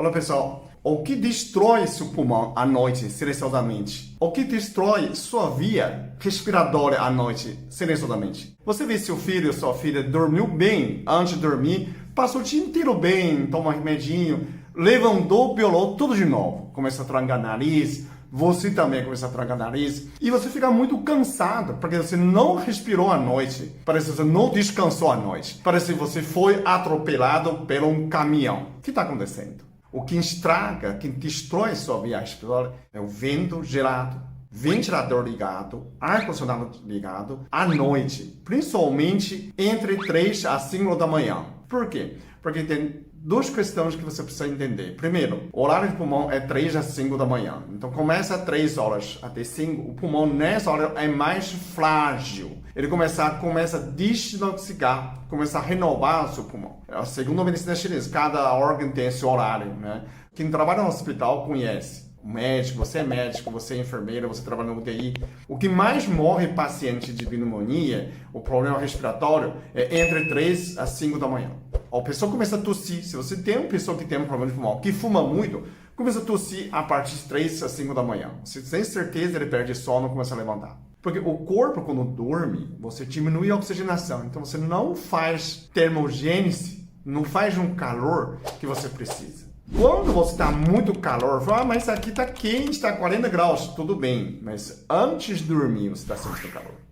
Olha, pessoal, o que destrói seu pulmão à noite silenciosamente? O que destrói sua via respiratória à noite silenciosamente? Você vê seu filho ou sua filha dormiu bem antes de dormir, passou o dia inteiro bem, toma um remedinho, levantou, piorou, tudo de novo. Começa a trancar nariz, você também começa a trancar nariz e você fica muito cansado porque você não respirou à noite, parece que você não descansou à noite, parece que você foi atropelado por um caminhão. O que está acontecendo? O que estraga, que destrói sua via respiratória é o vento gelado, ventilador ligado, ar-condicionado ligado à noite, principalmente entre 3 às 5 da manhã. Por quê? Porque tem duas questões que você precisa entender. Primeiro, o horário de pulmão é 3 às 5 da manhã. Então começa às 3 horas até 5. O pulmão nessa hora é mais frágil. Ele começa a desintoxicar, começa a renovar o seu pulmão. Segundo a medicina chinesa, cada órgão tem esse horário, né? Quem trabalha no hospital conhece. O médico, você é médico, você é enfermeira, você trabalha no UTI. O que mais morre paciente de pneumonia, o problema respiratório, é entre 3 às 5 da manhã. A pessoa começa a tossir. Se você tem uma pessoa que tem um problema de pulmão, que fuma muito, começa a tossir a partir de 3 às 5 da manhã. Você tem certeza ele perde sono e começa a levantar. Porque o corpo, quando dorme, você diminui a oxigenação. Então, você não faz termogênese, não faz um calor que você precisa. Quando você está muito calor, fala, mas aqui está quente, está 40 graus, tudo bem. Mas antes de dormir, você está sentindo calor.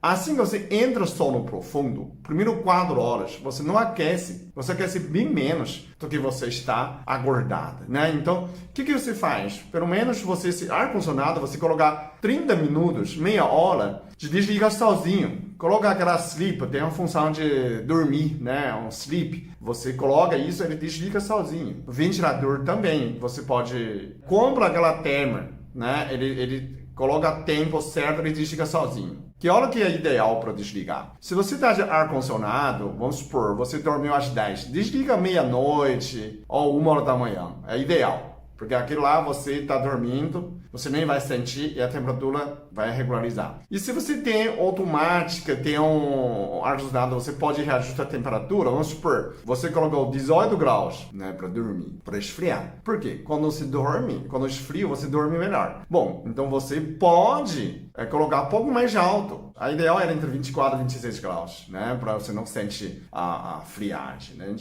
Assim que você entra no sono profundo, primeiro 4 horas, você não aquece, você aquece bem menos do que você está acordado, né? Então, o que você faz? Pelo menos você, esse ar-condicionado, você colocar 30 minutos, meia hora, de desligar sozinho. Coloca aquela sleep, tem uma função de dormir, né? Um sleep. Você coloca isso, ele desliga sozinho. O ventilador também, você pode... Compra aquela timer, né? Ele coloca tempo certo, ele desliga sozinho. Que hora que é ideal para desligar? Se você está de ar-condicionado, vamos supor, você dormiu às 10, desliga meia-noite ou 1 hora da manhã. É ideal. Porque aquilo lá você está dormindo, você nem vai sentir e a temperatura vai regularizar. E se você tem automática, tem um ar-condicionado, você pode reajustar a temperatura. Vamos supor, você colocou 18 graus, né, para dormir, para esfriar. Por quê? Quando você dorme, quando esfria, você dorme melhor. Bom, então você pode colocar um pouco mais alto. A ideal era entre 24 e 26 graus, né? Para você não sentir a friagem, né?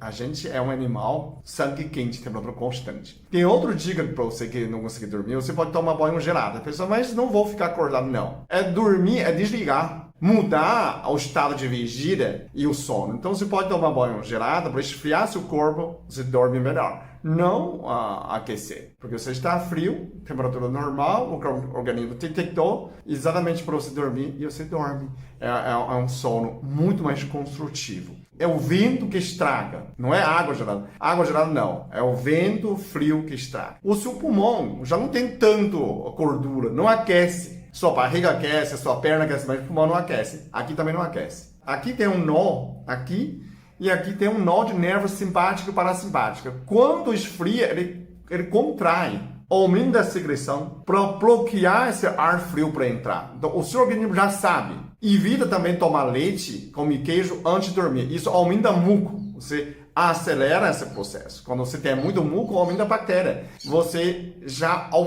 A gente é um animal sangue quente, temperatura constante. Tem outra dica para você que não conseguir dormir, você pode tomar banho gelado. A pessoa, mas não vou ficar acordado, não. É dormir, é desligar. Mudar o estado de vigília e o sono. Então você pode tomar banho gelado para esfriar seu corpo, você dorme melhor. Não aquecer, porque você está frio, temperatura normal, o organismo detectou exatamente para você dormir e você dorme. É um sono muito mais construtivo. É o vento que estraga, não é água gelada. Água gelada não, é o vento frio que estraga. O seu pulmão já não tem tanto gordura, não aquece. Sua barriga aquece, sua perna aquece, mas o pulmão não aquece. Aqui também não aquece. Aqui tem um nó, aqui, e aqui tem um nó de nervo simpático e parasimpático. Quando esfria, ele contrai, aumenta a secreção para bloquear esse ar frio para entrar. Então, o seu organismo já sabe. Evita também tomar leite, comer queijo antes de dormir. Isso aumenta muco. Você acelera esse processo. Quando você tem muito muco, aumenta a bactéria. Você já está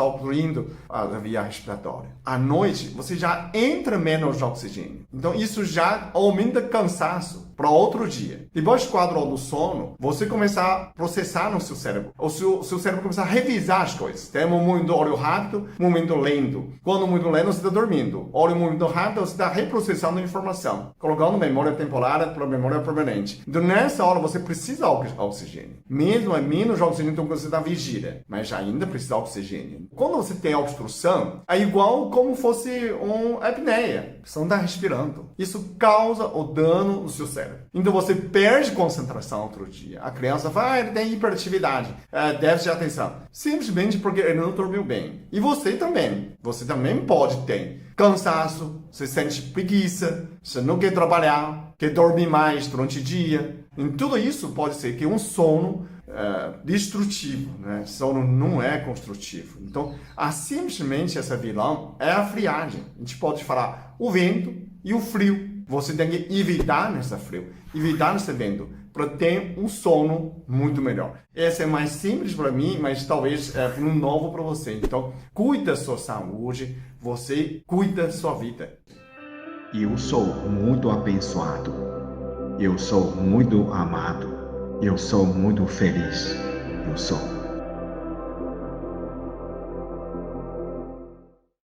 obstruindo a via respiratória. À noite, você já entra menos de oxigênio. Então, isso já aumenta cansaço para outro dia. Depois de 4 horas do sono, você começa a processar no seu cérebro. O seu cérebro começa a revisar as coisas. Tem um movimento olho rápido, movimento lento. Quando o movimento lento, você está dormindo. Olho movimento rápido, você está reprocessando a informação. Colocando memória temporária para memória permanente. Então, nessa hora, você precisa de oxigênio. Mesmo é menos oxigênio do que você está vigília. Mas ainda precisa de oxigênio. Quando você tem obstrução, é igual como fosse uma apneia. Você não está respirando. Isso causa o dano no seu cérebro. Então você perde concentração outro dia. A criança fala, ele tem hiperatividade, déficit de atenção. Simplesmente porque ele não dormiu bem. E você também. Você também pode ter cansaço, você sente preguiça, você não quer trabalhar, quer dormir mais durante o dia. E tudo isso pode ser que um sono destrutivo, né? Sono não é construtivo. Então, simplesmente essa vilão é a friagem. A gente pode falar o vento e o frio. Você tem que evitar nesse frio, evitar nesse vento. para ter um sono muito melhor. Esse é mais simples para mim, mas talvez é um novo para você. Então, cuida da sua saúde, você cuida da sua vida. Eu sou muito abençoado. Eu sou muito amado. Eu sou muito feliz. Eu sou.